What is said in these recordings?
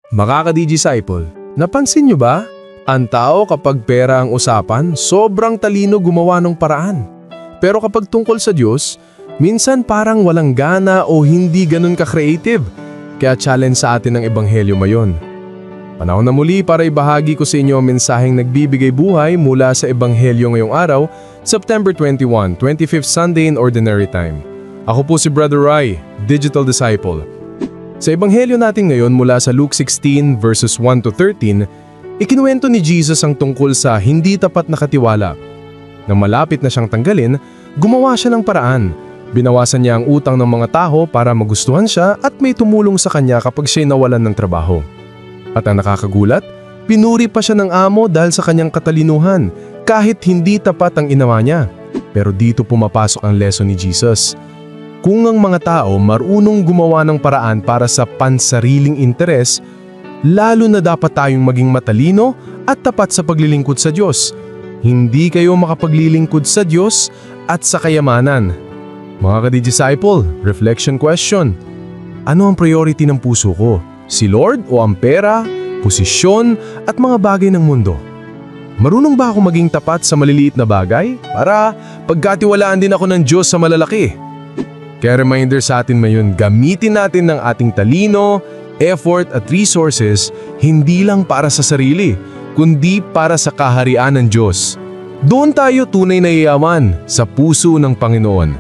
Mga ka-disciple, napansin nyo ba? Ang tao kapag pera ang usapan, sobrang talino gumawa ng paraan. Pero kapag tungkol sa Diyos, minsan parang walang gana o hindi ganun ka-creative. Kaya challenge sa atin ng Ebanghelyo ngayon. Panahon na muli para ibahagi ko sa inyo ang mensaheng nagbibigay buhay mula sa Ebanghelyo ngayong araw, September 21, 25th Sunday in Ordinary Time. Ako po si Brother Rai, Digital Disciple. Sa Ebanghelyo natin ngayon mula sa Luke 16 verses 1 to 13, ikinuwento ni Jesus ang tungkol sa hindi tapat na katiwala. Nang malapit na siyang tanggalin, gumawa siya ng paraan. Binawasan niya ang utang ng mga tao para magustuhan siya at may tumulong sa kanya kapag siya'y nawalan ng trabaho. At ang nakakagulat, pinuri pa siya ng amo dahil sa kanyang katalinuhan kahit hindi tapat ang inawa niya. Pero dito pumapasok ang lesson ni Jesus. Kung ang mga tao marunong gumawa ng paraan para sa pansariling interes, lalo na dapat tayong maging matalino at tapat sa paglilingkod sa Diyos. Hindi kayo makapaglilingkod sa Diyos at sa kayamanan. Mga ka-disciple, reflection question. Ano ang priority ng puso ko? Si Lord o ang pera, posisyon at mga bagay ng mundo? Marunong ba ako maging tapat sa maliliit na bagay para pagkatiwalaan din ako ng Diyos sa malalaki? Kaya reminder sa atin ngayon, gamitin natin ng ating talino, effort at resources hindi lang para sa sarili, kundi para sa kaharian ng Diyos. Doon tayo tunay na yayaman sa puso ng Panginoon.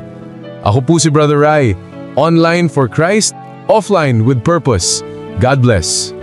Ako po si Brother Rai, online for Christ, offline with purpose. God bless.